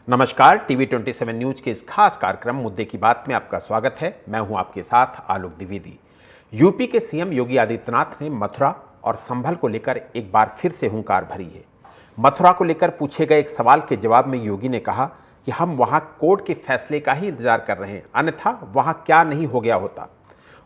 नमस्कार, TV 27 news के इस खास कार्यक्रम मुद्दे की बात में आपका स्वागत है। मैं हूं आपके साथ आलोक द्विवेदी। यूपी के सीएम योगी आदित्यनाथ ने मथुरा और संभल को लेकर एक बार फिर से हुंकार भरी है। मथुरा को लेकर पूछे गए एक सवाल के जवाब में योगी ने कहा कि हम वहां कोर्ट के फैसले का ही इंतजार कर रहे हैं, अन्यथा वहां क्या नहीं हो गया होता।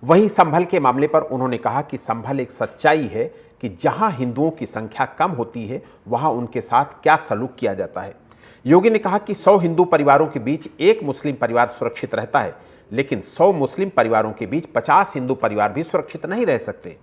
वहीं संभल के मामले पर उन्होंने कहा कि संभल एक सच्चाई है कि जहां हिंदुओं की संख्या कम होती है वहां उनके साथ क्या सलूक किया जाता है। योगी ने कहा कि 100 हिंदू परिवारों के बीच एक मुस्लिम परिवार सुरक्षित रहता है, लेकिन 100 मुस्लिम परिवारों के बीच 50 हिंदू परिवार भी सुरक्षित नहीं रह सकते।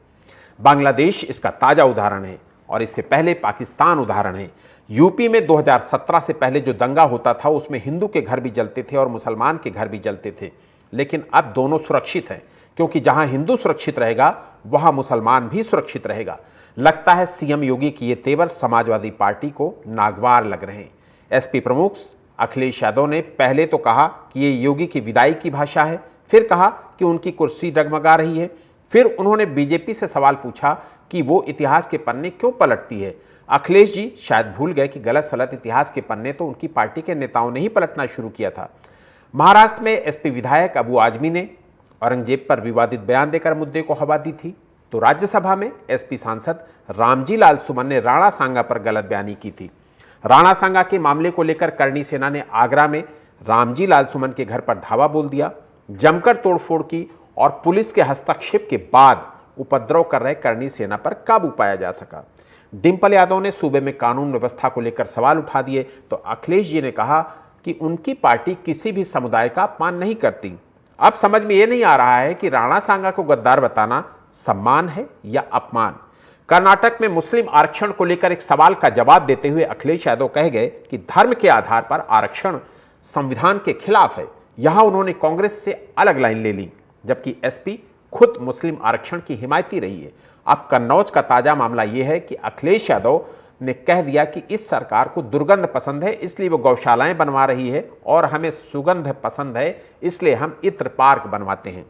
बांग्लादेश इसका ताजा उदाहरण है और इससे पहले पाकिस्तान उदाहरण है। यूपी में 2017 से पहले जो दंगा होता था उसमें हिंदू के घर भी जलते थे और मुसलमान के घर भी जलते थे, लेकिन अब दोनों सुरक्षित हैं, क्योंकि जहां हिंदू सुरक्षित रहेगा वहां मुसलमान भी सुरक्षित रहेगा। लगता है सीएम योगी की ये तेवर समाजवादी पार्टी को नागवार लग रहे हैं। एसपी प्रमुख अखिलेश यादव ने पहले तो कहा कि ये योगी की विदाई की भाषा है, फिर कहा कि उनकी कुर्सी डगमगा रही है, फिर उन्होंने बीजेपी से सवाल पूछा कि वो इतिहास के पन्ने क्यों पलटती है। अखिलेश जी शायद भूल गए कि गलत सलत इतिहास के पन्ने तो उनकी पार्टी के नेताओं ने ही पलटना शुरू किया था। महाराष्ट्र में एसपी विधायक अबू आजमी ने औरंगजेब पर विवादित बयान देकर मुद्दे को हवा दी थी, तो राज्यसभा में एसपी सांसद रामजी लाल सुमन ने राणा सांगा पर गलत बयानी की थी। राणा सांगा के मामले को लेकर करणी सेना ने आगरा में रामजी लाल सुमन के घर पर धावा बोल दिया, जमकर तोड़फोड़ की और पुलिस के हस्तक्षेप के बाद उपद्रव कर रहे करणी सेना पर काबू पाया जा सका। डिंपल यादव ने सूबे में कानून व्यवस्था को लेकर सवाल उठा दिए, तो अखिलेश जी ने कहा कि उनकी पार्टी किसी भी समुदाय का अपमान नहीं करती। अब समझ में यह नहीं आ रहा है कि राणा सांगा को गद्दार बताना सम्मान है या अपमान। कर्नाटक में मुस्लिम आरक्षण को लेकर एक सवाल का जवाब देते हुए अखिलेश यादव कह गए कि धर्म के आधार पर आरक्षण संविधान के खिलाफ है। यहां उन्होंने कांग्रेस से अलग लाइन ले ली, जबकि एसपी खुद मुस्लिम आरक्षण की हिमायती रही है। अब कन्नौज का ताजा मामला यह है कि अखिलेश यादव ने कह दिया कि इस सरकार को दुर्गंध पसंद है, इसलिए वो गौशालाएं बनवा रही है, और हमें सुगंध पसंद है, इसलिए हम इत्र पार्क बनवाते हैं।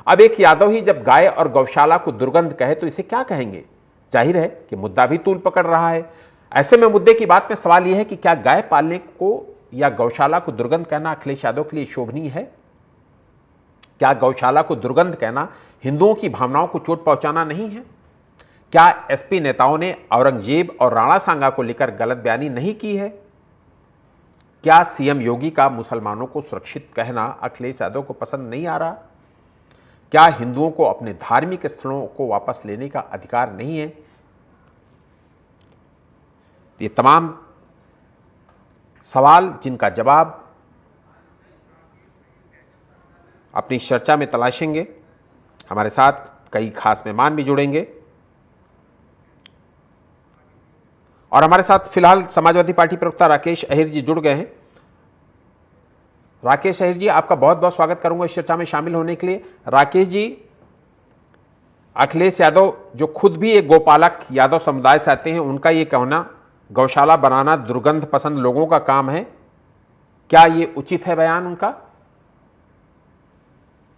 अब एक यादव ही जब गाय और गौशाला को दुर्गंध कहे तो इसे क्या कहेंगे। जाहिर है कि मुद्दा भी तूल पकड़ रहा है। ऐसे में मुद्दे की बात में सवाल यह है कि क्या गाय पालने को या गौशाला को दुर्गंध कहना अखिलेश यादव के लिए शोभनीय है? क्या गौशाला को दुर्गंध कहना हिंदुओं की भावनाओं को चोट पहुंचाना नहीं है? क्या एसपी नेताओं ने औरंगजेब और राणा सांगा को लेकर गलत बयानी नहीं की है? क्या सीएम योगी का मुसलमानों को सुरक्षित कहना अखिलेश यादव को पसंद नहीं आ रहा? क्या हिंदुओं को अपने धार्मिक स्थलों को वापस लेने का अधिकार नहीं है? ये तमाम सवाल जिनका जवाब अपनी चर्चा में तलाशेंगे। हमारे साथ कई खास मेहमान भी जुड़ेंगे और हमारे साथ फिलहाल समाजवादी पार्टी प्रवक्ता राकेश अहिर जी जुड़ गए हैं। राकेश अहिर जी, आपका बहुत बहुत स्वागत करूंगा इस चर्चा में शामिल होने के लिए। राकेश जी, अखिलेश यादव जो खुद भी एक गोपालक यादव समुदाय से आते हैं, उनका ये कहना गौशाला बनाना दुर्गंध पसंद लोगों का काम है, क्या ये उचित है बयान उनका?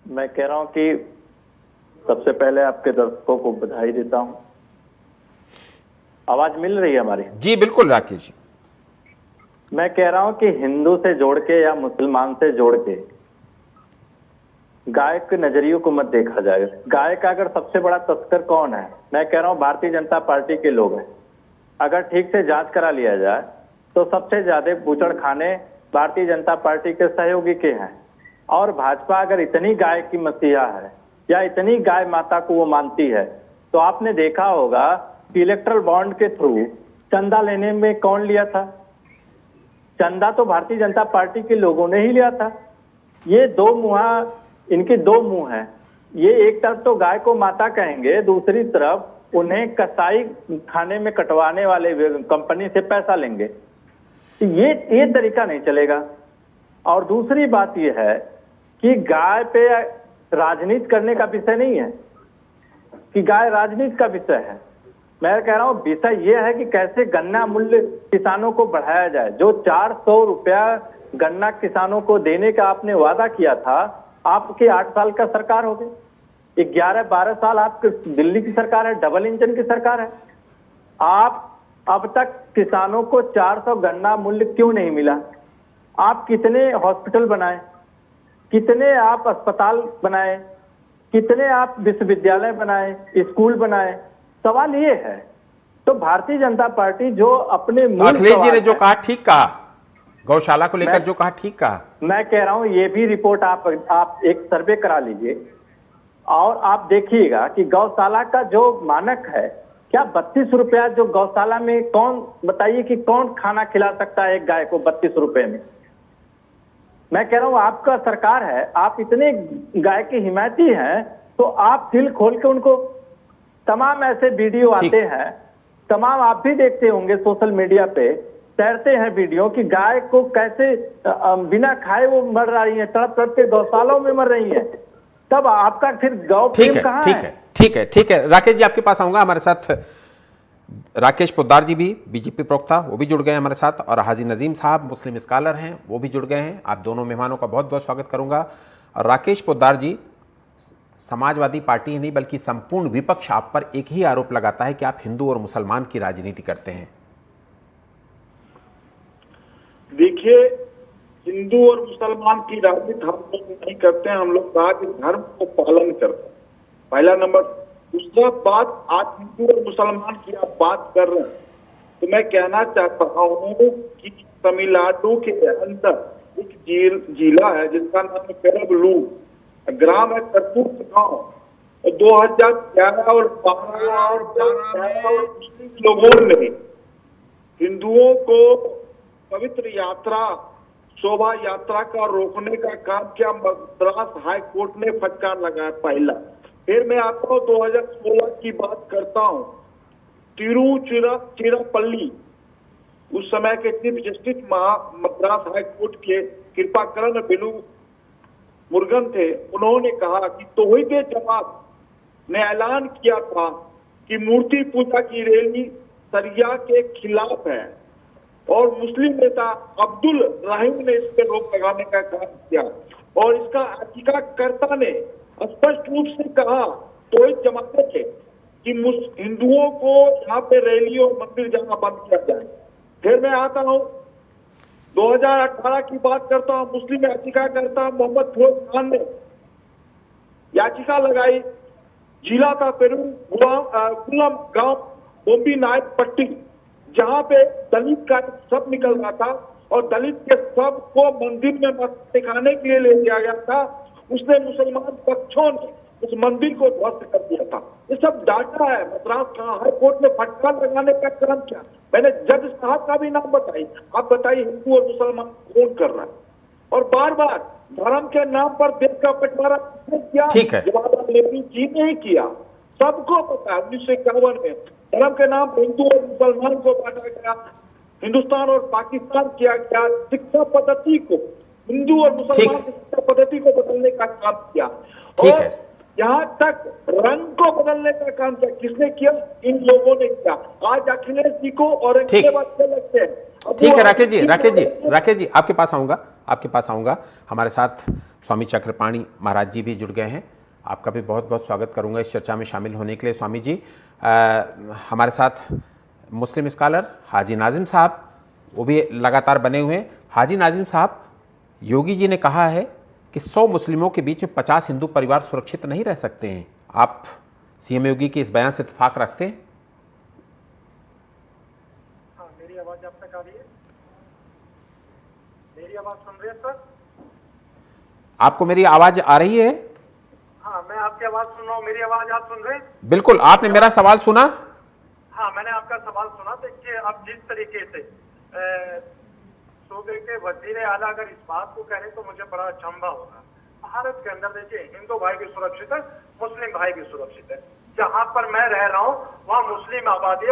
मैं कह रहा हूं कि सबसे पहले आपके दर्शकों को बधाई देता हूं। आवाज मिल रही है हमारी? जी बिल्कुल राकेश जी। मैं कह रहा हूं कि हिंदू से जोड़ के या मुसलमान से जोड़ के गाय के नजरियों को मत देखा जाए। गाय का अगर सबसे बड़ा तस्कर कौन है, मैं कह रहा हूं भारतीय जनता पार्टी के लोग हैं। अगर ठीक से जांच करा लिया जाए तो सबसे ज्यादा बूचड़ खाने भारतीय जनता पार्टी के सहयोगी के हैं। और भाजपा अगर इतनी गाय की मसीहा है या इतनी गाय माता को वो मानती है, तो आपने देखा होगा कि इलेक्ट्रल बॉन्ड के थ्रू चंदा लेने में कौन लिया था? चंदा तो भारतीय जनता पार्टी के लोगों ने ही लिया था। ये दो मुहा, इनके दो मुंह हैं। ये एक तरफ तो गाय को माता कहेंगे, दूसरी तरफ उन्हें कसाई खाने में कटवाने वाले कंपनी से पैसा लेंगे। ये तरीका नहीं चलेगा। और दूसरी बात यह है कि गाय पे राजनीति करने का विषय नहीं है कि गाय राजनीति का विषय है। मैं कह रहा हूं विषय यह है कि कैसे गन्ना मूल्य किसानों को बढ़ाया जाए। जो 400 रुपया गन्ना किसानों को देने का आपने वादा किया था, आपके 8 साल का सरकार हो गई। 11-12 साल आपकी दिल्ली की सरकार है, डबल इंजन की सरकार है। आप अब तक किसानों को 400 गन्ना मूल्य क्यों नहीं मिला? आप कितने हॉस्पिटल बनाए, कितने आप अस्पताल बनाए, कितने आप विश्वविद्यालय बनाए, स्कूल बनाए? सवाल ये है। तो भारतीय जनता पार्टी जो अपने तो मूल अखिलेश जी सवाल ने जो है, कहा ठीक कहा, गौशाला को लेकर जो कहा ठीक कहा। मैं कह रहा हूं ये भी रिपोर्ट आप एक सर्वे करा लीजिए और आप देखिएगा कि गौशाला का जो मानक है, क्या 32 रुपया जो गौशाला में, कौन बताइए कि कौन खाना खिला सकता है एक गाय को 32 रुपए में? मैं कह रहा हूं आपका सरकार है, आप इतने गाय के हिमायती हैं, तो आप दिल खोल के उनको, तमाम ऐसे वीडियो आते हैं, तमाम आप भी देखते होंगे सोशल मीडिया पे तैरते हैं वीडियो कि गाय को कैसे बिना खाए वो मर रही है, तड़प तड़प के गौशालाओं में मर रही है। तब आपका फिर गौ प्रेम कहाँ है? ठीक है राकेश जी, आपके पास आऊंगा। हमारे साथ राकेश पोद्दार जी भी, बीजेपी प्रवक्ता, वो भी जुड़ गए हैं हमारे साथ, और हाजी नजीम साहब मुस्लिम स्कॉलर हैं, वो भी जुड़ गए हैं। आप दोनों मेहमानों का बहुत बहुत स्वागत करूंगा। और राकेश पोद्दार जी, समाजवादी पार्टी ही नहीं बल्कि संपूर्ण विपक्ष आप पर एक ही आरोप लगाता है कि आप हिंदू और मुसलमान की राजनीति करते हैं। देखिए, हिंदू और मुसलमान की राजनीति हम लोग नहीं करते हैं, हम लोग राज धर्म को पालन करते हैं, पहला नंबर। दूसरा बात, आज हिंदू और मुसलमान की आप बात कर रहे हैं, तो मैं कहना चाहता हूँ कि तमिलनाडु के अंदर एक जिला है जिसका नाम है पेरंबलूर, ग्राम है करतूत गांव, और 2011 और 12 मुस्लिम लोगों ने हिंदुओं को पवित्र यात्रा, शोभा यात्रा का रोकने का काम किया। मद्रास हाई कोर्ट ने फटकार लगाया पहला। फिर मैं आपको 2016 की बात करता हूं, तिरुचिरापल्ली, उस समय के chief justice Madras high court के कृपाकरण बेलू मुरुगन थे। उन्होंने कहा कि तौहीद जमात ने ऐलान किया था कि मूर्ति पूजा की रैली शरिया के खिलाफ है, और मुस्लिम नेता अब्दुल रहीम ने इस पर रोक लगाने का काम किया, और इसका याचिकाकर्ता ने स्पष्ट रूप से कहा तौहीद जमात के कि हिंदुओं को यहाँ पे रैली और मंदिर जाना बंद किया जाए। फिर मैं आता हूँ 2018 की बात करता हूँ, मुस्लिम याचिकाकर्ता मोहम्मद फिरोज खान ने याचिका लगाई, जिला था पेरू गुलम गांव बोम्बी नायक पट्टी, जहां पे दलित का शव निकल रहा था और दलित के शव को मंदिर में मत दिखाने के लिए ले जाया गया था। उसने मुसलमान पक्षों ने उस मंदिर को ध्वस्त कर दिया था। ये सब डाटा है। मद्रास हाई कोर्ट ने फटकार लगाने का काम किया। मैंने जज साहब का भी नाम बताई। आप बताइए हिंदू और मुसलमान कौन कर रहा है? और बार बार धर्म के नाम पर देश का बंटवारा किसने किया? जवाहरलाल नेहरू जी ने ही किया। सबको पता है 1951 में धर्म के नाम हिंदू और मुसलमान को बांटा गया, हिंदुस्तान और पाकिस्तान किया गया, शिक्षा पद्धति को, हिंदू और मुसलमान की शिक्षा पद्धति को बदलने का काम किया, और यहाँ तक रंग को बदलने का काम किया। किसने किया? इन लोगों ने किया। आज अखिलेश जी को औरंगजेब अच्छे लगते हैं। ठीक है राकेश जी आपके पास आऊंगा। हमारे साथ स्वामी चक्रपाणी महाराज जी भी जुड़ गए हैं। आपका भी बहुत बहुत स्वागत करूंगा इस चर्चा में शामिल होने के लिए। स्वामी जी, हमारे साथ मुस्लिम स्कॉलर हाजी नाजिम साहब, वो भी लगातार बने हुए हैं। हाजी नाजिम साहब, योगी जी ने कहा है कि 100 मुस्लिमों के बीच में 50 हिंदू परिवार सुरक्षित नहीं रह सकते हैं। आप सीएम योगी के इस बयान से इत्तेफाक रखते हैं? हाँ, मेरी आवाज आप तक आ रही है? मेरी आवाज सुन रहे हैं सर? आपको मेरी आवाज आ रही है? हाँ, मैं आपकी आवाज सुन रहा हूँ। मेरी आवाज आप सुन रहे हैं? बिल्कुल। आपने मेरा सवाल सुना? हाँ, मैंने आपका सवाल सुना। देखिए, अब जिस तरीके से सूबे के वजीर आला अगर इस बात को कह रहे तो मुझे बड़ा अचंभा होगा। भारत के अंदर देखिए, हिंदू भाई भी सुरक्षित है, मुस्लिम भाई भी सुरक्षित है। जहां पर मैं रह रहा हूँ वहाँ मुस्लिम आबादी है,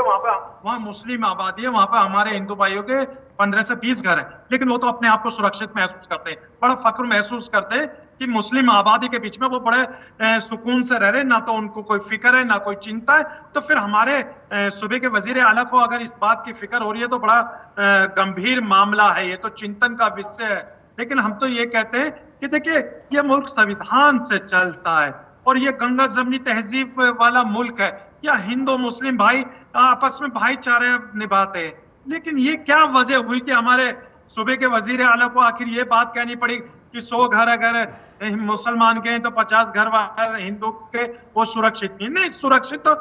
वहाँ पे हमारे हिंदू भाइयों के 15 से 20 घर है, लेकिन वो तो अपने आप को सुरक्षित महसूस करते हैं, बड़ा फख्र महसूस करते हैं कि मुस्लिम आबादी के बीच में वो बड़े सुकून से रह रहे, ना तो उनको कोई फिक्र है ना कोई चिंता है। तो फिर हमारे सूबे के वजीर आला को अगर इस बात की फिक्र हो रही है तो बड़ा गंभीर मामला है, ये तो चिंतन का विषय है। लेकिन हम तो ये कहते हैं कि देखिए, ये मुल्क संविधान से चलता है और ये गंगा जमनी तहजीब वाला मुल्क है। या हिंदू मुस्लिम भाई आपस में भाईचारे निभाते हैं, लेकिन ये क्या वजह हुई कि हमारे सूबे के वजीर आला को आखिर ये बात कहनी पड़ी कि 100 घर अगर मुसलमान के हैं तो 50 घर बाहर हिंदू के वो सुरक्षित नहीं, सुरक्षित तो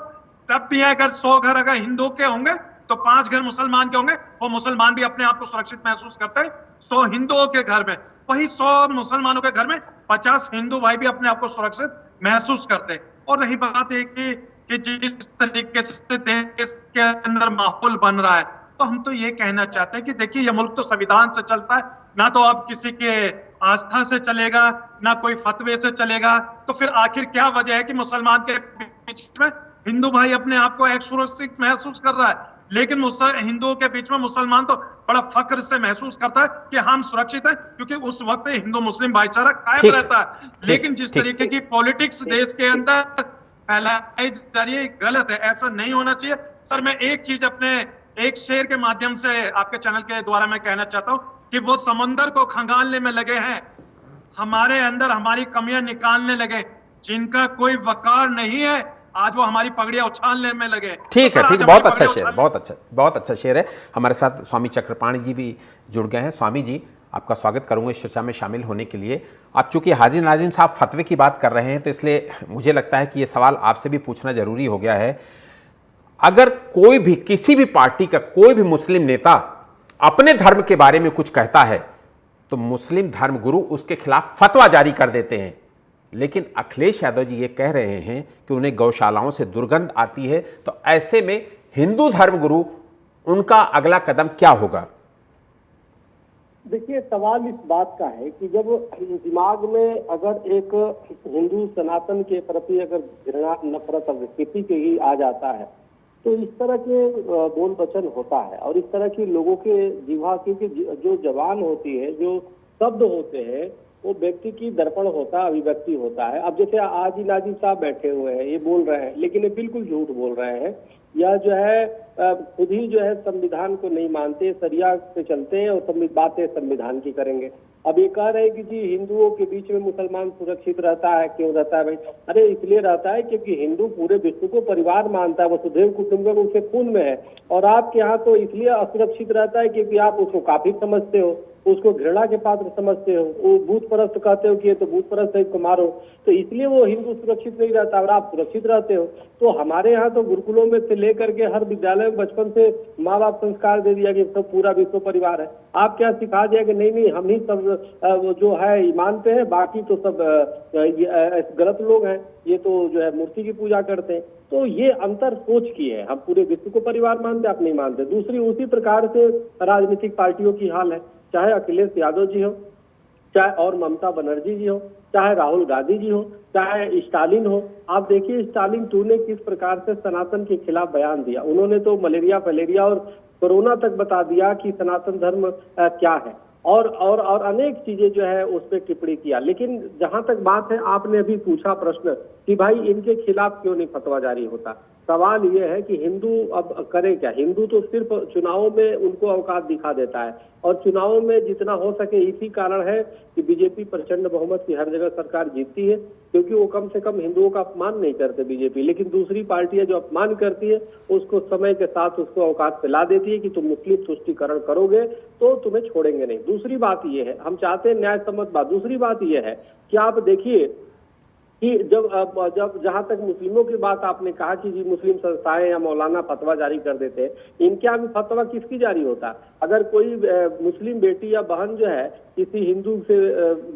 तब भी है अगर 100 घर अगर हिंदू के होंगे तो 5 घर मुसलमान के होंगे, वो मुसलमान भी अपने आप को सुरक्षित महसूस करते हैं 100 हिंदुओं के घर में, वही 100 मुसलमानों के घर में 50 हिंदू भाई भी अपने आप को सुरक्षित महसूस करते हैं। और रही बात है कि जिस तरीके से देश के अंदर माहौल बन रहा है, तो हम तो ये कहना चाहते हैं कि देखिए ये मुल्क तो संविधान से चलता है, ना तो अब किसी के आस्था से चलेगा ना कोई फतवे से चलेगा, तो फिर आखिर क्या वजह है कि मुसलमान के बीच में हिंदू भाई अपने आप को एक सुरक्षित महसूस कर रहा है, लेकिन हिंदुओं के बीच में मुसलमान तो बड़ा फख्र से महसूस करता है कि हम सुरक्षित हैं, क्योंकि उस वक्त हिंदू मुस्लिम भाईचारा कायम रहता है। लेकिन जिस तरीके की पॉलिटिक्स देश के अंदर फैलाई जा रही है, गलत है, ऐसा नहीं होना चाहिए। सर मैं एक चीज अपने एक शेर के माध्यम से आपके चैनल के द्वारा मैं कहना चाहता हूं कि वो समंदर को खंगालने में लगे हैं, हमारे अंदर हमारी कमियां निकालने लगे, जिनका कोई वकार नहीं है आज वो हमारी पगड़ियां उछालने में लगे। ठीक है, ठीक है, बहुत अच्छा शेर, बहुत अच्छा शेर है। हमारे साथ स्वामी चक्रपाणी जी भी जुड़ गए हैं। स्वामी जी, आपका स्वागत करूंगा इस चर्चा में शामिल होने के लिए। आप चूंकि हाजी नाजिम साहब फतवे की बात कर रहे हैं, तो इसलिए मुझे लगता है कि ये सवाल आपसे भी पूछना जरूरी हो गया है। अगर कोई भी किसी भी पार्टी का कोई भी मुस्लिम नेता अपने धर्म के बारे में कुछ कहता है तो मुस्लिम धर्म गुरु उसके खिलाफ फतवा जारी कर देते हैं, लेकिन अखिलेश यादव जी ये कह रहे हैं कि उन्हें गौशालाओं से दुर्गंध आती है, तो ऐसे में हिंदू धर्म गुरु उनका अगला कदम क्या होगा? देखिए, सवाल इस बात का है कि जब दिमाग में अगर एक हिंदू सनातन के प्रति अगर घृणा नफरत और विकृति के ही आ जाता है, तो इस तरह के बोल वचन होता है और इस तरह के लोगों के जीवा की जो जबान होती है, जो शब्द होते हैं, वो व्यक्ति की दर्पण होता है, अभिव्यक्ति होता है। अब जैसे आज ही नाजिम साहब बैठे हुए हैं, ये बोल रहे हैं, लेकिन ये बिल्कुल झूठ बोल रहे हैं, या जो है खुद ही जो है संविधान को नहीं मानते, शरिया पे चलते हैं और बातें संविधान की करेंगे। अब ये कह रहे हैं कि जी हिंदुओं के बीच में मुसलमान सुरक्षित रहता है, क्यों रहता है भाई? अरे इसलिए रहता है क्योंकि हिंदू पूरे विश्व को परिवार मानता है, वसुधैव कुटुंबकम उसके खून में है। और आपके यहाँ तो इसलिए असुरक्षित रहता है क्योंकि आप उसको काफी समझते हो, उसको घृणा के पात्र समझते हो, वो भूत परस्त कहते हो कि ये तो भूत परस्त है, इसको मारो, तो इसलिए वो हिंदू सुरक्षित नहीं रहता और आप सुरक्षित रहते हो। तो हमारे यहाँ तो गुरुकुलों में से लेकर के हर विद्यालय में बचपन से माँ बाप संस्कार दे दिया कि सब पूरा विश्व परिवार है। आप क्या सिखा दिया कि नहीं हम ही सब जो है ईमान पे है, बाकी तो सब गलत लोग हैं, ये तो जो है मूर्ति की पूजा करते हैं। तो ये अंतर सोच की है, हम पूरे विश्व को परिवार मानते, आप नहीं मानते। दूसरी उसी प्रकार से राजनीतिक पार्टियों की हाल है, चाहे अखिलेश यादव जी हो, चाहे और ममता बनर्जी जी हो, चाहे राहुल गांधी जी हो, चाहे स्टालिन हो। आप देखिए स्टालिन 2 ने किस प्रकार से सनातन के खिलाफ बयान दिया। उन्होंने तो मलेरिया फलेरिया और कोरोना तक बता दिया कि सनातन धर्म क्या है, और अनेक चीजें जो है उस पर टिप्पणी किया। लेकिन जहां तक बात है, आपने अभी पूछा प्रश्न कि भाई इनके खिलाफ क्यों नहीं फतवा जारी होता। सवाल ये है कि हिंदू अब करे क्या? हिंदू तो सिर्फ चुनावों में उनको औकात दिखा देता है, और चुनावों में जितना हो सके, इसी कारण है कि बीजेपी प्रचंड बहुमत की हर जगह सरकार जीतती है, क्योंकि वो कम से कम हिंदुओं का अपमान नहीं करते बीजेपी। लेकिन दूसरी पार्टियां जो अपमान करती है, उसको समय के साथ उसको औकात पे ला देती है कि तुम मुस्लिम तुष्टीकरण करोगे तो तुम्हें छोड़ेंगे नहीं। दूसरी बात ये है, हम चाहते हैं न्याय सम्मत बात। दूसरी बात ये है कि आप देखिए कि जब जहां तक मुस्लिमों की बात आपने कहा कि जी मुस्लिम संस्थाएं या मौलाना फतवा जारी कर देते हैं, इनके यहाँ भी फतवा किसकी जारी होता है? अगर कोई मुस्लिम बेटी या बहन जो है किसी हिंदू से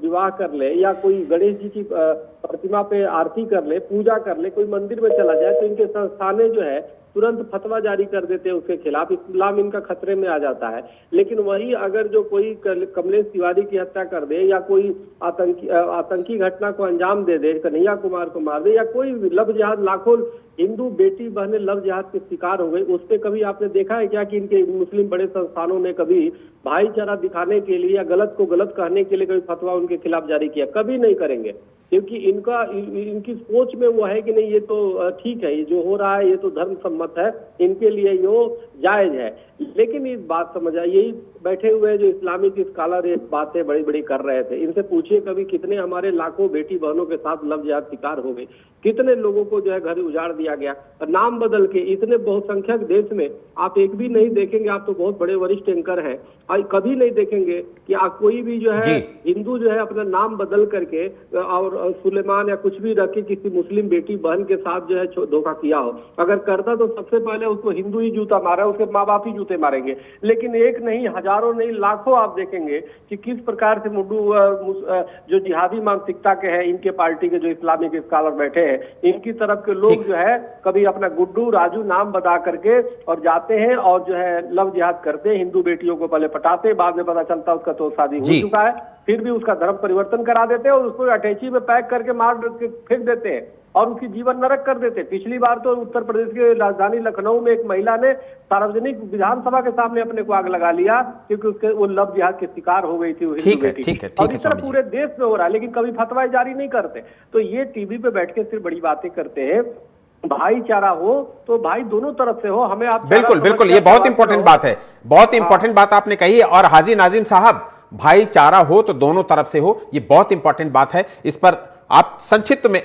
विवाह कर ले, या कोई गणेश जी की प्रतिमा पे आरती कर ले, पूजा कर ले, कोई मंदिर में चला जाए, तो इनके संस्थानें जो है तुरंत फतवा जारी कर देते हैं उसके खिलाफ, इस्लाम इनका खतरे में आ जाता है। लेकिन वही अगर जो कोई कमलेश तिवारी की हत्या कर दे, या कोई आतंकी घटना को अंजाम दे दे, कन्हैया कुमार को मार दे, या कोई लव जिहाद, लाखों हिंदू बेटी बहनें लव जिहाद के शिकार हो गई, उस पर कभी आपने देखा है क्या कि इनके मुस्लिम बड़े संस्थानों ने कभी भाईचारा दिखाने के लिए या गलत को गलत कहने के लिए कोई फतवा उनके खिलाफ जारी किया? कभी नहीं करेंगे, क्योंकि इनकी सोच में वो है कि नहीं ये तो ठीक है, ये जो हो रहा है ये तो धर्म सम्मत है, इनके लिए यो जायज है। लेकिन इस बात समझ आई, यही बैठे हुए जो इस्लामिक स्कॉलर ये बातें बड़ी बड़ी कर रहे थे, इनसे पूछिए कभी कितने हमारे लाखों बेटी बहनों के साथ लव जिहाद शिकार हो गए, कितने लोगों को जो है घर उजाड़ दिया गया नाम बदल के। इतने बहुसंख्यक देश में आप एक भी नहीं देखेंगे, आप तो बहुत बड़े वरिष्ठ एंकर हैं, कभी नहीं देखेंगे कि आप कोई भी जो है हिंदू जो है अपना नाम बदल करके और सुलेमान या कुछ भी रख के किसी मुस्लिम बेटी बहन के साथ जो है धोखा किया हो। अगर करता तो सबसे पहले उसको हिंदू ही जूता मारा, उसके माँ बाप ही जूते मारेंगे। लेकिन एक नहीं, हजारों नहीं, लाखों आप देखेंगे कि किस प्रकार से मुड्डू जो जिहादी मानसिकता के हैं, इनके पार्टी के जो इस्लामिक स्कॉलर बैठे हैं, इनकी तरफ के लोग जो है कभी अपना गुड्डू राजू नाम बता करके और जाते हैं और जो है लव जिहाद करते हैं, हिंदू बेटियों को पहले पटाते, बाद में पता चलता उसका तो शादी हो चुका है, फिर भी उसका धर्म परिवर्तन करा देते हैं और उसको अटैची में पैक करके मार फेंक देते हैं और उसकी जीवन नरक कर देते। पिछली बार तो उत्तर प्रदेश के राजधानी लखनऊ में एक महिला ने सार्वजनिक विधानसभा के सामने अपने को आग लगा लिया क्योंकि उसके वो लव जिहाद के शिकार हो गई थी वो हिंदू बेटी। और इस तरह पूरे देश में हो रहा है, लेकिन कभी फतवा जारी नहीं करते। तो ये टीवी पे बैठ के सिर्फ बड़ी बातें करते हैं। भाईचारा हो तो भाई दोनों तरफ से हो, हमें आप बिल्कुल बिल्कुल, ये बहुत इंपॉर्टेंट बात है, बहुत इंपॉर्टेंट बात आपने कही है। और हाजी नाजिम साहब, भाईचारा हो तो दोनों तरफ से हो, ये बहुत इंपॉर्टेंट बात है। इस पर आप संक्षिप्त में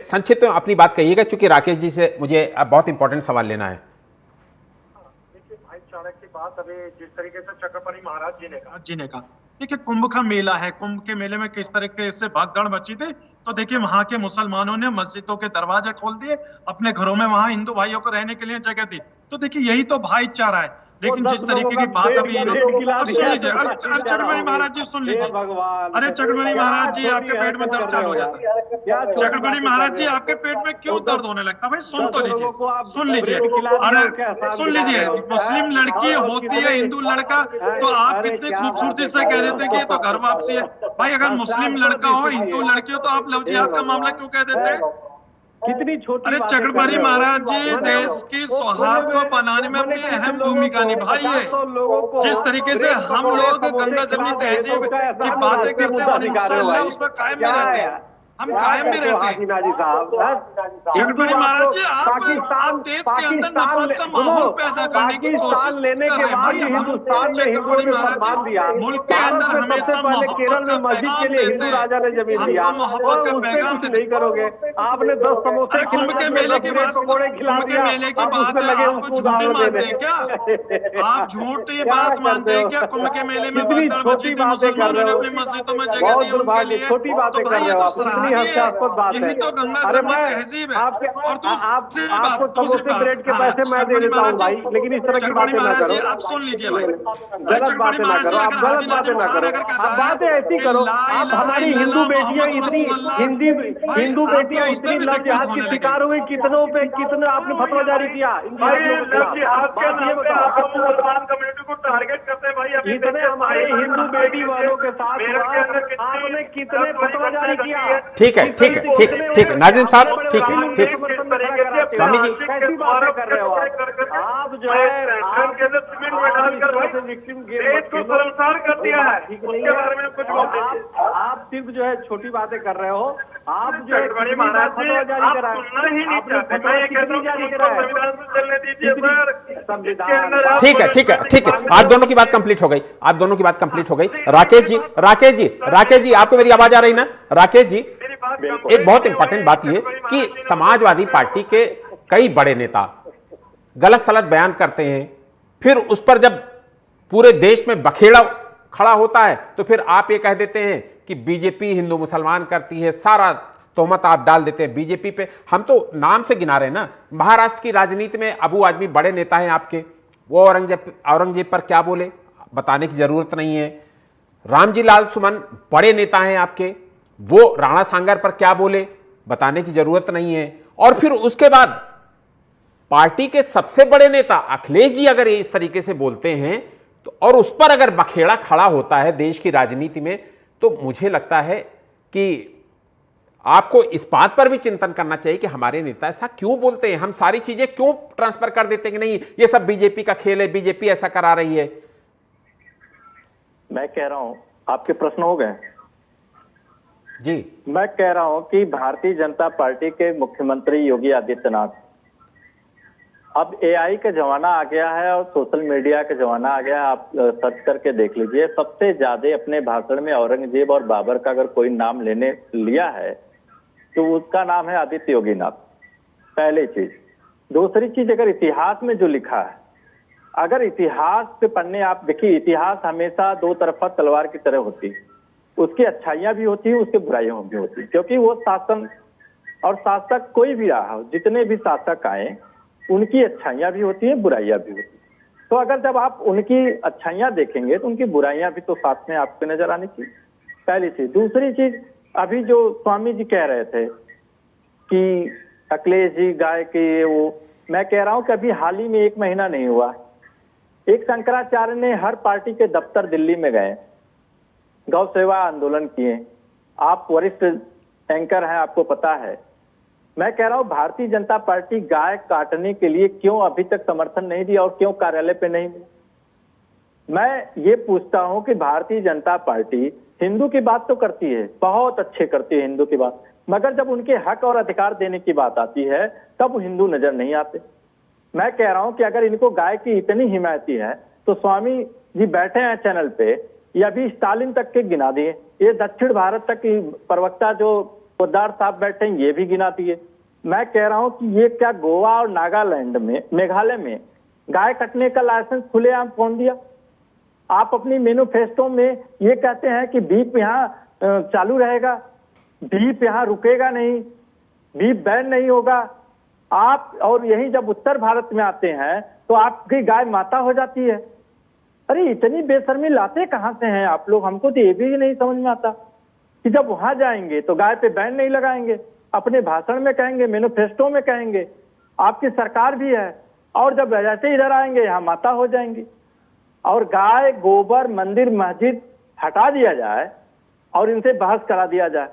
अपनी बात कहिएगा, क्योंकि राकेश जी से मुझे बहुत इंपॉर्टेंट सवाल लेना है। देखिए भाईचारा की बात अभी जिस तरीके से चक्रपाणी महाराज जी ने कहा, देखिए कुंभ का मेला है, कुंभ के मेले में किस तरीके से भगदड़ मची थी, तो देखिए वहां के मुसलमानों ने मस्जिदों के दरवाजे खोल दिए, अपने घरों में वहां हिंदू भाइयों को रहने के लिए जगह दी। तो देखिए यही तो भाईचारा है। लेकिन जिस तरीके की बात अभी सुन लीजिए, चक्रपाणी महाराज जी सुन लीजिए, अरे चक्रपाणी महाराज जी आपके पेट में दर्द चालू हो जाता है। चक्रपाणी महाराज जी आपके पेट में क्यों दर्द होने लगता है? भाई सुन तो लीजिए, सुन लीजिए, अरे सुन लीजिए, मुस्लिम लड़की होती है हिंदू लड़का, तो आप कितनी खूबसूरती से कह देते हैं कि ये तो घर वापसी है। भाई अगर मुस्लिम लड़का हो हिंदू लड़की हो तो आप लव जिहाद का मामला क्यों कह देते हैं? कितनी छोटी। अरे चक्रपाणी महाराज जी देश की सौहार्द को बनाने में अपनी अहम भूमिका निभाई है। जिस तरीके से हम लोग गंगा जमनी तहजीब की बातें करते हैं और इंशाअल्लाह उस पर कायम भी रहते हैं, हम कायम भी रहते हैं। चक्रपाणी महाराज जी आप देश के अंदर नफरत का माहौल पैदा करने की कोशिश कर रहे हैं। भाई हिंदुस्तान चक्रपाणी महाराज जी मुल्क के अंदर हमेशा मोहब्बत का पैगाम देते हैं, हमको मोहब्बत का पैगाम नहीं करोगे। आपने 10 समोसे कुंभ के मेले की बात, कुंभ के मेले की बात आप झूठी मानते हैं क्या? आप झूठी बात मानते हैं क्या? कुंभ के मेले में भगदड़ मची थी, मुसलमानों ने अपनी मस्जिदों में जगह दी उनके लिए, तो भाई ये तो सराहनीय है, यही तो गंगा जमनी तहजीब है। और दूसरी बात ब्रेड के पैसे मैं दे देता हूं भाई, लेकिन इस तरह की बातें ना करो। आप सुन लीजिए भाई, गलत बातें ना करो, आप गलत बातें ना करो, आप बातें ऐसी करो। आप हमारी हिंदू बेटियां इतनी हिंदू बेटियां इतनी लव जिहाद की शिकार हुई, कितनों पे कितना आपने फतवा जारी किया? मुसलमान कम्युनिटी को टारगेट करते हैं भाई, इतने हमारे हिंदू बेटी वालों के साथ आपने कितने फतवा जारी किया? ठीक है, ठीक है, ठीक है, ठीक है नाजिम साहब, ठीक है, ठीक है। स्वामी जी कैसी बातें कर रहे हो आप? जो है देश को शर्मसार कर दिया है, उसके बारे में कुछ आप सिर्फ जो है छोटी बातें कर रहे हो। आप जो है महाराज जी आप सुनना ही नहीं चाहते। मैं ये कहता हूँ संविधान से चलने दीजिए सर, संविधान। ठीक है, ठीक है, ठीक है, आप दोनों की बात कंप्लीट हो गई, आप दोनों की बात कंप्लीट हो गई। राकेश जी, राकेश जी, राकेश जी, आपको मेरी आवाज आ रही ना? राकेश जी, एक बहुत इंपॉर्टेंट बात यह कि समाजवादी पार्टी के कई बड़े नेता गलत सलत बयान करते हैं, फिर उस पर जब पूरे देश में बखेड़ा खड़ा होता है तो फिर आप ये कह देते हैं कि बीजेपी हिंदू मुसलमान करती है, सारा तोहमत आप डाल देते हैं बीजेपी पे। हम तो नाम से गिना रहे हैं ना, महाराष्ट्र की राजनीति में अबू आदमी बड़े नेता हैं आपके, वो औरंगजेब पर क्या बोले बताने की जरूरत नहीं है। रामजी लाल सुमन बड़े नेता हैं आपके, वो राणा सांगर पर क्या बोले बताने की जरूरत नहीं है। और फिर उसके बाद पार्टी के सबसे बड़े नेता अखिलेश जी अगर इस तरीके से बोलते हैं तो, और उस पर अगर बखेड़ा खड़ा होता है देश की राजनीति में, तो मुझे लगता है कि आपको इस बात पर भी चिंतन करना चाहिए कि हमारे नेता ऐसा क्यों बोलते हैं, हम सारी चीजें क्यों ट्रांसफर कर देते हैं कि नहीं ये सब बीजेपी का खेल है, बीजेपी ऐसा करा रही है। मैं कह रहा हूं, आपके प्रश्न हो गए जी। मैं कह रहा हूं कि भारतीय जनता पार्टी के मुख्यमंत्री योगी आदित्यनाथ अब एआई का जमाना आ गया है और सोशल मीडिया का जमाना आ गया है। आप सर्च करके देख लीजिए, सबसे ज्यादा अपने भाषण में औरंगजेब और बाबर का अगर कोई नाम लेने लिया है तो उसका नाम है आदित्य योगीनाथ, पहली चीज। दूसरी चीज, अगर इतिहास में जो लिखा है, अगर इतिहास पे पढ़ने आप देखिए, इतिहास हमेशा दो तरफा तलवार की तरह होती है। उसकी अच्छाइयां भी होती है, उसकी बुराइयां भी होती है, क्योंकि वो शासन और शासक कोई भी रहा हो, जितने भी शासक आए उनकी अच्छाइयां भी होती हैं, बुराइयां भी होती हैं। तो अगर जब आप उनकी अच्छाइयां देखेंगे तो उनकी बुराइयां भी तो साथ में आपको नजर आनी चाहिए, पहली चीज। दूसरी चीज, अभी जो स्वामी जी कह रहे थे कि अखिलेश जी गाय के ये वो, मैं कह रहा हूं कि अभी हाल ही में 1 महीना नहीं हुआ, एक शंकराचार्य ने हर पार्टी के दफ्तर दिल्ली में गए, गौ सेवा आंदोलन किए। आप वरिष्ठ एंकर हैं, आपको पता है। मैं कह रहा हूं भारतीय जनता पार्टी गाय काटने के लिए क्यों अभी तक समर्थन नहीं दिया और क्यों कार्यालय पे नहीं मिला? मैं ये पूछता हूं कि भारतीय जनता पार्टी हिंदू की बात तो करती है, बहुत अच्छे करती है हिंदू की बात, मगर जब उनके हक और अधिकार देने की बात आती है तब हिंदू नजर नहीं आते। मैं कह रहा हूं कि अगर इनको गाय की इतनी हिमायती है तो स्वामी जी बैठे हैं चैनल पे, ये अभी स्टालिन तक के गिना दिए, ये दक्षिण भारत तक की प्रवक्ता जो पोद्दार साहब बैठे हैं ये भी गिना दिए। मैं कह रहा हूं कि ये क्या गोवा और नागालैंड में, मेघालय में गाय कटने का लाइसेंस खुलेआम कौन दिया? आप अपनी मैनिफेस्टो में ये कहते हैं कि बीफ यहाँ चालू रहेगा, बीफ यहाँ रुकेगा नहीं, बीफ बैन नहीं होगा। आप और यही जब उत्तर भारत में आते हैं तो आपकी गाय माता हो जाती है। अरे इतनी बेशर्मी लाते कहां से हैं आप लोग? हमको तो ये भी नहीं समझ में आता कि जब वहां जाएंगे तो गाय पे बैन नहीं लगाएंगे, अपने भाषण में कहेंगे, मैनिफेस्टो में कहेंगे, आपकी सरकार भी है, और जब जैसे इधर आएंगे यहाँ माता हो जाएंगी। और गाय गोबर मंदिर मस्जिद हटा दिया जाए और इनसे बहस करा दिया जाए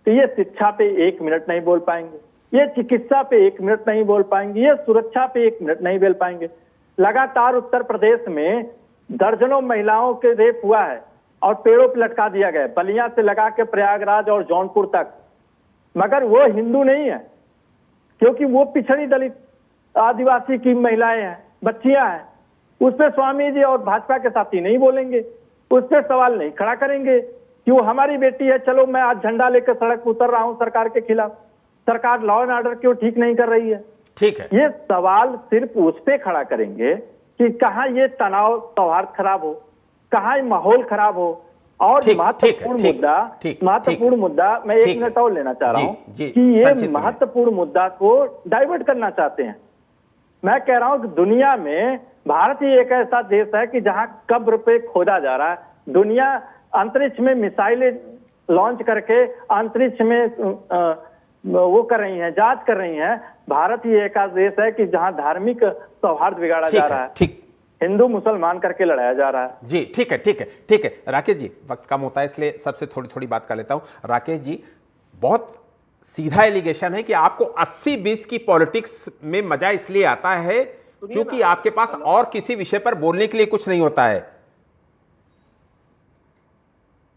तो ये शिक्षा पे 1 मिनट नहीं बोल पाएंगे, ये चिकित्सा पे 1 मिनट नहीं बोल पाएंगे, ये सुरक्षा पे 1 मिनट नहीं बोल पाएंगे। लगातार उत्तर प्रदेश में दर्जनों महिलाओं के रेप हुआ है और पेड़ों पर लटका दिया गया, बलिया से लगा के प्रयागराज और जौनपुर तक, मगर वो हिंदू नहीं है क्योंकि वो पिछड़ी दलित आदिवासी की महिलाएं हैं, बच्चियां हैं। उस पर स्वामी जी और भाजपा के साथी नहीं बोलेंगे, उस पर सवाल नहीं खड़ा करेंगे कि वो हमारी बेटी है, चलो मैं आज झंडा लेकर सड़क पर उतर रहा हूं सरकार के खिलाफ, सरकार लॉ एंड ऑर्डर क्यों ठीक नहीं कर रही है। ठीक है, ये सवाल सिर्फ उस पे खड़ा करेंगे कि कहां ये तनाव सौहार्द खराब हो, कहां माहौल खराब हो। और महत्वपूर्ण मुद्दा मैं 1 मिनट और लेना चाह रहा हूं कि ये महत्वपूर्ण मुद्दा को डाइवर्ट करना चाहते हैं। मैं कह रहा हूं कि दुनिया में भारत ही एक ऐसा देश है कि जहां कब्र पे खोदा जा रहा है। दुनिया अंतरिक्ष में मिसाइलें लॉन्च करके अंतरिक्ष में वो कर रही हैं, जांच कर रही हैं। भारत ही एक ऐसा देश है कि जहां धार्मिक सौहार्द बिगाड़ा जा रहा है, ठीक, हिंदू मुसलमान करके लड़ाया जा रहा है। जी ठीक है, ठीक है, ठीक है। राकेश जी, वक्त कम होता है इसलिए सबसे थोड़ी थोड़ी बात कर लेता हूं। राकेश जी, बहुत सीधा एलिगेशन है कि आपको 80-20 की पॉलिटिक्स में मजा इसलिए आता है क्योंकि आपके पास और किसी विषय पर बोलने के लिए कुछ नहीं होता है।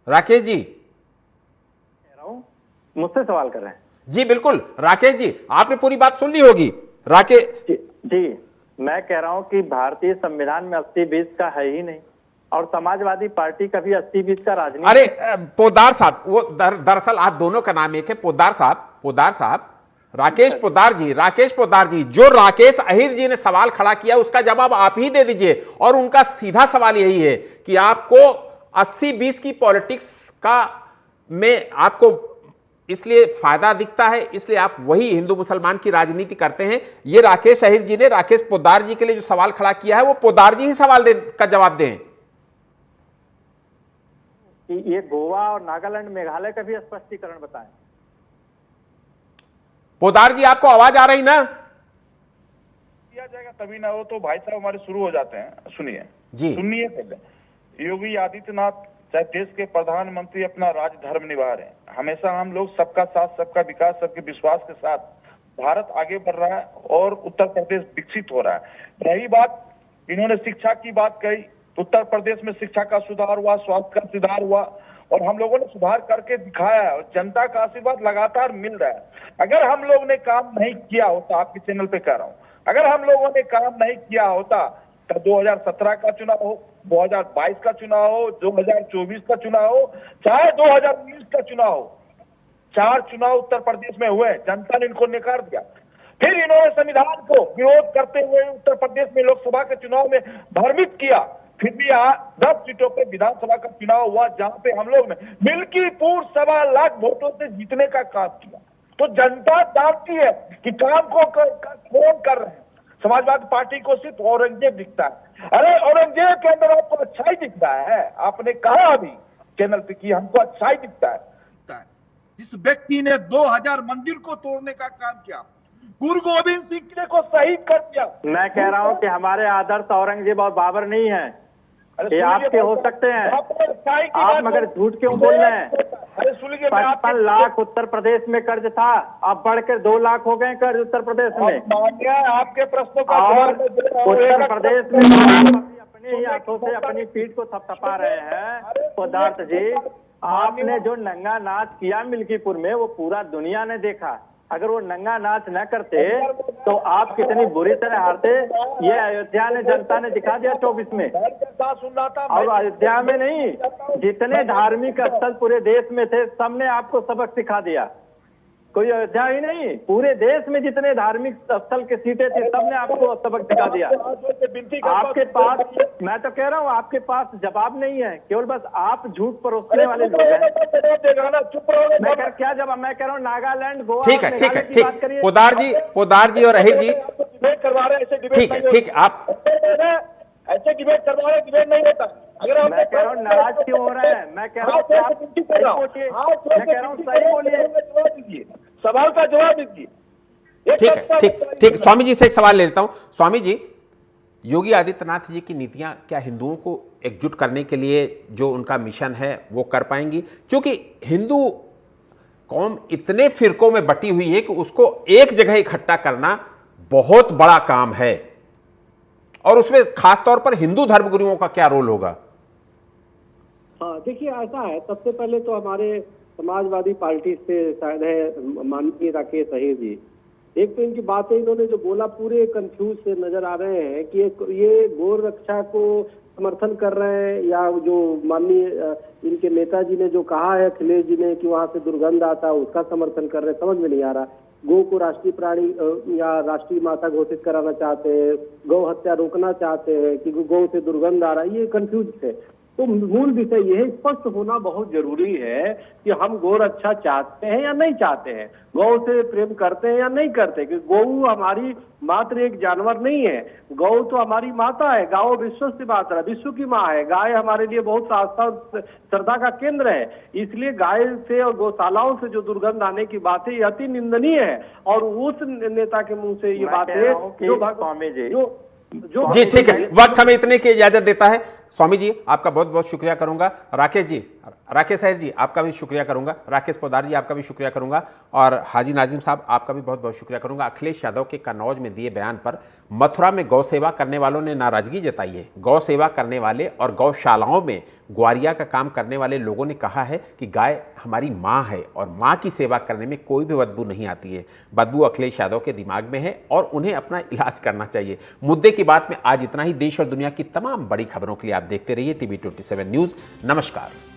राकेश जी, मुझसे सवाल कर रहे हैं? जी बिल्कुल राकेश जी, आपने पूरी बात सुन ली होगी। राकेश जी, मैं कह रहा हूं कि भारतीय संविधान में 80-20 का है ही नहीं, और समाजवादी पार्टी का भी 80-20 का राजनीति। अरे पोद्दार साहब, वो दरअसल आज दोनों का नाम एक है, पोद्दार साहब, राकेश पोद्दार जी, जो राकेश अहिर जी ने सवाल खड़ा किया उसका जवाब आप ही दे दीजिए। और उनका सीधा सवाल यही है कि आपको 80-20 की पॉलिटिक्स का में आपको इसलिए फायदा दिखता है, इसलिए आप वही हिंदू मुसलमान की राजनीति करते हैं। ये राकेश अहिर जी ने राकेश पोद्दार जी के लिए जो सवाल खड़ा किया है वो पोद्दार जी ही सवाल का जवाब दें। ये गोवा और नागालैंड मेघालय का भी स्पष्टीकरण बताएं। पोद्दार जी, आपको आवाज आ रही ना? किया जाएगा तभी ना हो तो भाई साहब हमारे शुरू हो जाते हैं। सुनिए जी, सुनिए पहले। योगी आदित्यनाथ चाहे देश के प्रधानमंत्री अपना राज धर्म निभा रहे हैं, हमेशा हम लोग सबका साथ, सबका विकास, सबके विश्वास के साथ भारत आगे बढ़ रहा है और उत्तर प्रदेश विकसित हो रहा है। रही बात, इन्होंने शिक्षा की बात कही, उत्तर प्रदेश में शिक्षा का सुधार हुआ, स्वास्थ्य का सुधार हुआ, और हम लोगों ने सुधार करके दिखाया है और जनता का आशीर्वाद लगातार मिल रहा है। अगर हम लोग ने काम नहीं किया होता, आपके चैनल पे कह रहा हूँ, अगर हम लोगों ने काम नहीं किया होता तो 2017 का चुनाव हो, 2022 का चुनाव हो, 2024 का चुनाव हो, चाहे 2019 का चुनाव हो, 4 चुनाव उत्तर प्रदेश में हुए, जनता ने इनको नकार दिया। फिर इन्होंने संविधान को विरोध करते हुए उत्तर प्रदेश में लोकसभा के चुनाव में भ्रमित किया। फिर भी 10 सीटों पे विधानसभा का चुनाव हुआ जहां पे हम लोग ने मिल्कीपुर 1.25 लाख वोटों से जीतने का काम किया। तो जनता जानती है कि काम को कौन कर रहे हैं। समाजवादी पार्टी को सिर्फ औरंगजेब दिखता है। अरे औरंगजेब के अंदर आपको अच्छाई दिख रहा है। आपने कहा अभी चैनल पे कि हमको अच्छाई दिखता है। जिस व्यक्ति ने 2000 मंदिर को तोड़ने का काम किया, गुरु गोविंद सिंह सिंह को शहीद कर दिया। मैं कह रहा हूँ कि हमारे आदर्श औरंगजेब और बाबर नहीं है, ये आपके हो सकते हैं। आप मगर झूठ क्यों बोल रहे हैं? 55 लाख उत्तर प्रदेश में कर्ज था, अब बढ़कर 2 लाख हो गए कर्ज उत्तर प्रदेश में। आपके प्रश्नों का और उत्तर प्रदेश में अपने ही हाथों से अपनी पीठ को थपथपा रहे हैं। पदार्थ जी, आपने जो नंगा नाच किया मिल्कीपुर में, वो पूरा दुनिया ने देखा। अगर वो नंगा नाच न करते तो आप कितनी बुरी तरह हारते, ये अयोध्या ने जनता ने दिखा दिया 24 में। और अयोध्या में नहीं, जितने धार्मिक स्थल पूरे देश में थे सबने आपको सबक सिखा दिया। कोई अयोध्या ही नहीं, पूरे देश में जितने धार्मिक स्थल की सीटें थी सबने आपको सबक सिखा दिया। आपके पास, मैं तो कह रहा हूँ आपके पास जवाब नहीं है, केवल बस आप झूठ परोसने वाले लोग हैं। मैं क्या जवाब, मैं कह रहा हूँ नागालैंड, गोवा, ठीक है, ठीक है, ठीक। पोदार जी और अहिर जी, ठीक है, ठीक, आप ऐसे डिबेट करवा रहे, डिबेट नहीं होता। अगर मैं कह रहा हूँ नाराज क्यों हो रहे हैं? मैं कह रहा हूँ सही बोलिए, सवाल का जवाब दीजिए। ठीक है, ठीक। स्वामी जी से एक सवाल ले लेता हूं। स्वामी जी, योगी आदित्यनाथ जी की नीतियां क्या हिंदुओं को एकजुट करने के लिए जो उनका मिशन है वो कर पाएंगी? क्योंकि हिंदू कौम इतने फिरकों में बटी हुई है कि उसको एक जगह इकट्ठा करना बहुत बड़ा काम है, और उसमें खासतौर पर हिंदू धर्मगुरुओं का क्या रोल होगा? हाँ, देखिए ऐसा है, सबसे पहले तो हमारे समाजवादी पार्टी से शायद है माननीय राकेश अहिर जी, एक तो इनकी बातें इन्होंने जो बोला पूरे कंफ्यूज से नजर आ रहे हैं कि ये गौ रक्षा को समर्थन कर रहे हैं, या जो माननीय इनके नेताजी ने जो कहा है अखिलेश जी ने कि वहां से दुर्गंध आता है उसका समर्थन कर रहे हैं, समझ में नहीं आ रहा। गौ को राष्ट्रीय प्राणी या राष्ट्रीय माता घोषित कराना चाहते हैं, गौ हत्या रोकना चाहते हैं कि गौ से दुर्गंध आ रहा है, ये कंफ्यूज है। तो मूल विषय यह स्पष्ट होना बहुत जरूरी है कि हम गौ रक्षा चाहते हैं या नहीं चाहते हैं, गौ से प्रेम करते हैं या नहीं करते। कि गौ हमारी मात्र एक जानवर नहीं है, गौ तो हमारी माता है। गौ विश्व माता, विश्व की माँ है। गाय हमारे लिए बहुत आस्था और श्रद्धा का केंद्र है। इसलिए गाय से और गौशालाओं से जो दुर्गंध आने की बात है ये अति निंदनीय है। और उस नेता के मुंह से ये बात है जो जी, ठीक है, वक्त हमें इतने की इजाजत देता है। स्वामी जी आपका बहुत बहुत शुक्रिया करूंगा। राकेश जी, राकेश अहिर जी आपका भी शुक्रिया करूंगा। राकेश पोदार जी आपका भी शुक्रिया करूंगा। और हाजी नाजिम साहब आपका भी बहुत बहुत शुक्रिया करूंगा। अखिलेश यादव के कन्नौज में दिए बयान पर मथुरा में गौ सेवा करने वालों ने नाराजगी जताई है। गौ सेवा करने वाले और गौशालाओं में ग्वारिया का काम करने वाले लोगों ने कहा है कि गाय हमारी माँ है और माँ की सेवा करने में कोई भी बदबू नहीं आती है। बदबू अखिलेश यादव के दिमाग में है और उन्हें अपना इलाज करना चाहिए। मुद्दे की बात में आज इतना ही। देश और दुनिया की तमाम बड़ी खबरों के लिए आप देखते रहिए टीवी 27 न्यूज़। नमस्कार।